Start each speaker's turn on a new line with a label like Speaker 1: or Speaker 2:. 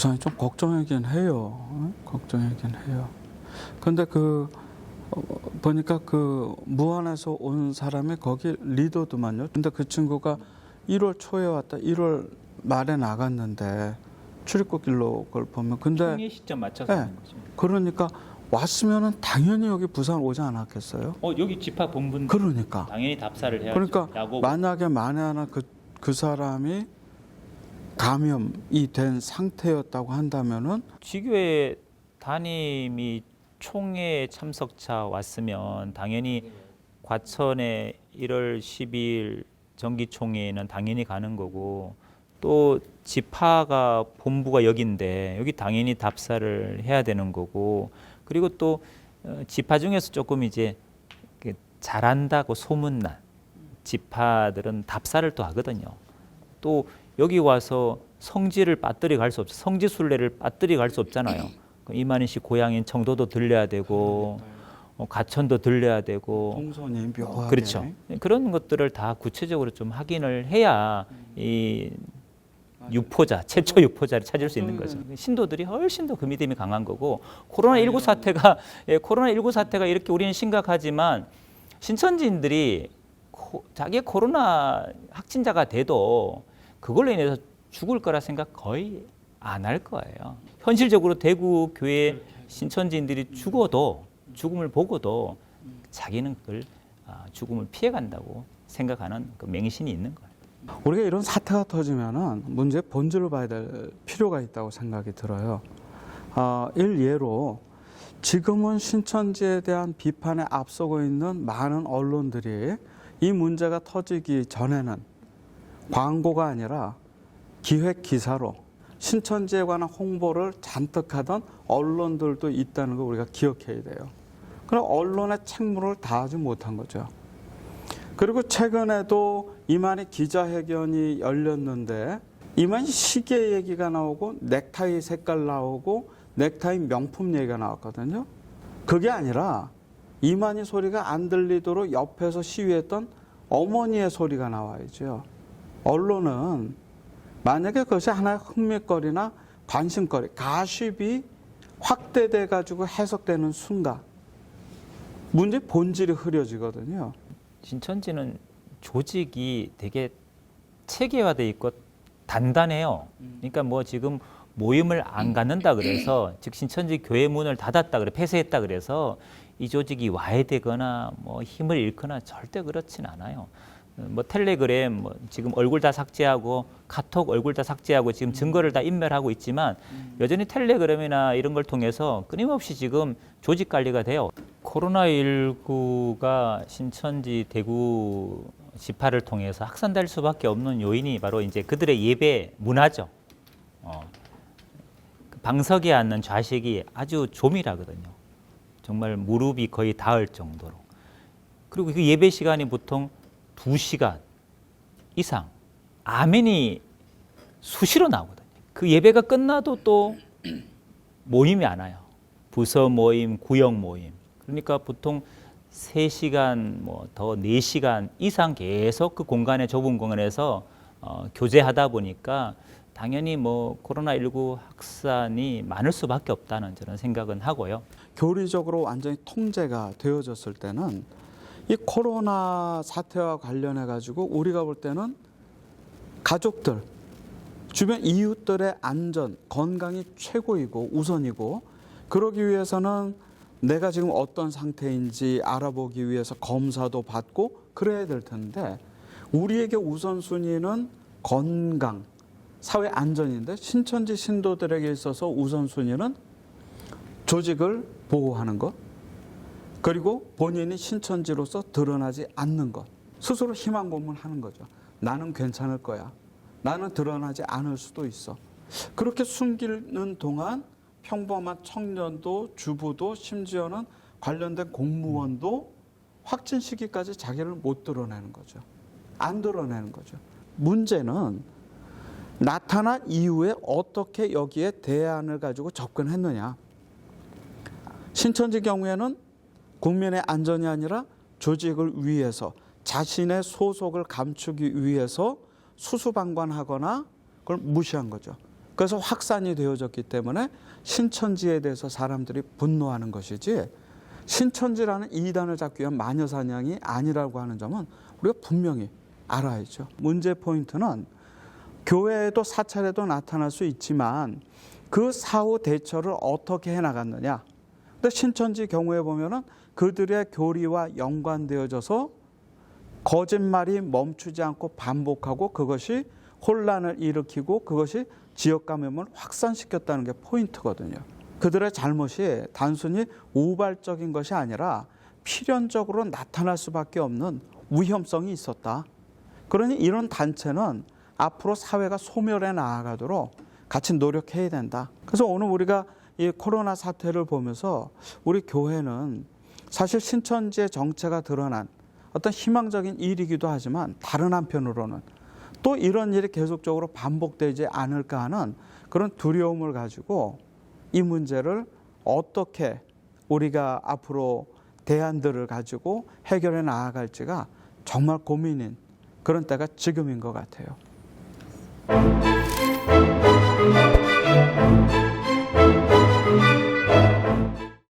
Speaker 1: 부산이 좀 걱정이긴 해요. 걱정이긴 해요. 근데 보니까 무안에서 온 사람이 거기 리더더만요. 근데 그 친구가 1월 초에 왔다 1월 말에 나갔는데 출입국 길로 그걸 보면 근데
Speaker 2: 총회 시점 맞춰서
Speaker 1: 네.
Speaker 2: 하는 거죠.
Speaker 1: 그러니까 왔으면은 당연히 여기 부산 오지 않았겠어요?
Speaker 2: 여기 집합 본분
Speaker 1: 그러니까
Speaker 2: 당연히 답사를 해야죠.
Speaker 1: 그러니까
Speaker 2: 야고
Speaker 1: 만약에 만에 하나 그 사람이 감염이 된 상태였다고 한다면은
Speaker 2: 지교회 담임이 총회 참석차 왔으면 당연히 과천에 1월 12일 정기총회는 당연히 가는 거고 또 지파가 본부가 여기인데 여기 당연히 답사를 해야 되는 거고 그리고 또 지파 중에서 조금 이제 잘한다고 소문난 지파들은 답사를 또 하거든요. 또 여기 와서 성지를 빠뜨리 갈 수 없어. 성지 순례를 빠뜨리 갈 수 없잖아요. 이만희 씨 고향인 청도도 들려야 되고 가천도 들려야 되고
Speaker 1: 동선이 묘하게
Speaker 2: 그렇죠. 그런 것들을 다 구체적으로 좀 확인을 해야 이 유포자, 최초 유포자를 찾을 수 있는 거죠. 신도들이 훨씬 더 그 믿음이 강한 거고 코로나19 사태가 이렇게 우리는 심각하지만 신천지인들이 자기 코로나 확진자가 돼도 그걸로 인해서 죽을 거라 생각 거의 안 할 거예요. 현실적으로 대구 교회 신천지인들이 죽음을 보고도 자기는 그걸 죽음을 피해간다고 생각하는 그 맹신이 있는 거예요.
Speaker 1: 우리가 이런 사태가 터지면은 문제의 본질을 봐야 될 필요가 있다고 생각이 들어요. 일예로 지금은 신천지에 대한 비판에 앞서고 있는 많은 언론들이 이 문제가 터지기 전에는 광고가 아니라 기획 기사로 신천지에 관한 홍보를 잔뜩 하던 언론들도 있다는 걸 우리가 기억해야 돼요. 그럼 언론의 책무를 다하지 못한 거죠. 그리고 최근에도 이만희 기자회견이 열렸는데 이만희 시계 얘기가 나오고 넥타이 색깔 나오고 넥타이 명품 얘기가 나왔거든요. 그게 아니라 이만희 소리가 안 들리도록 옆에서 시위했던 어머니의 소리가 나와야죠. 언론은 만약에 그것이 하나의 흥미거리나 관심거리, 가십이 확대돼 가지고 해석되는 순간 문제 본질이 흐려지거든요.
Speaker 2: 신천지는 조직이 되게 체계화돼 있고 단단해요. 그러니까 뭐 지금 모임을 안 갖는다 그래서 즉 신천지 교회 문을 닫았다 그래 폐쇄했다 그래서 이 조직이 와해되거나 뭐 힘을 잃거나 절대 그렇진 않아요. 뭐 텔레그램 뭐 지금 얼굴 다 삭제하고 카톡 얼굴 다 삭제하고 지금 증거를 다 인멸하고 있지만 여전히 텔레그램이나 이런 걸 통해서 끊임없이 지금 조직 관리가 돼요. 코로나19가 신천지 대구 지파를 통해서 확산될 수밖에 없는 요인이 바로 이제 그들의 예배 문화죠. 방석에 앉는 좌식이 아주 조밀하거든요. 정말 무릎이 거의 닿을 정도로. 그리고 그 예배 시간이 보통 2시간 이상 아멘이 수시로 나오거든요. 그 예배가 끝나도 또 모임이 안 와요. 부서 모임, 구역 모임. 그러니까 보통 3시간 뭐 더 4시간 이상 계속 그 공간에 좁은 공간에서 교제하다 보니까 당연히 뭐 코로나19 확산이 많을 수밖에 없다는 저는 생각은 하고요.
Speaker 1: 교리적으로 완전히 통제가 되어졌을 때는 이 코로나 사태와 관련해 가지고 우리가 볼 때는 가족들, 주변 이웃들의 안전, 건강이 최고이고 우선이고 그러기 위해서는 내가 지금 어떤 상태인지 알아보기 위해서 검사도 받고 그래야 될 텐데 우리에게 우선순위는 건강, 사회 안전인데 신천지 신도들에게 있어서 우선순위는 조직을 보호하는 것 그리고 본인이 신천지로서 드러나지 않는 것 스스로 희망 고문하는 거죠. 나는 괜찮을 거야. 나는 드러나지 않을 수도 있어. 그렇게 숨기는 동안 평범한 청년도 주부도 심지어는 관련된 공무원도 확진 시기까지 자기를 못 드러내는 거죠. 안 드러내는 거죠. 문제는 나타난 이후에 어떻게 여기에 대안을 가지고 접근했느냐. 신천지 경우에는 국민의 안전이 아니라 조직을 위해서 자신의 소속을 감추기 위해서 수수방관하거나 그걸 무시한 거죠. 그래서 확산이 되어졌기 때문에 신천지에 대해서 사람들이 분노하는 것이지, 신천지라는 이단을 잡기 위한 마녀사냥이 아니라고 하는 점은 우리가 분명히 알아야죠. 문제 포인트는 교회에도 사찰에도 나타날 수 있지만 그 사후 대처를 어떻게 해나갔느냐. 근데 신천지 경우에 보면은 그들의 교리와 연관되어져서 거짓말이 멈추지 않고 반복하고 그것이 혼란을 일으키고 그것이 지역 감염을 확산시켰다는 게 포인트거든요. 그들의 잘못이 단순히 우발적인 것이 아니라 필연적으로 나타날 수밖에 없는 위험성이 있었다. 그러니 이런 단체는 앞으로 사회가 소멸해 나아가도록 같이 노력해야 된다. 그래서 오늘 우리가 이 코로나 사태를 보면서 우리 교회는 사실 신천지의 정체가 드러난 어떤 희망적인 일이기도 하지만 다른 한편으로는 또 이런 일이 계속적으로 반복되지 않을까 하는 그런 두려움을 가지고 이 문제를 어떻게 우리가 앞으로 대안들을 가지고 해결해 나아갈지가 정말 고민인 그런 때가 지금인 것 같아요.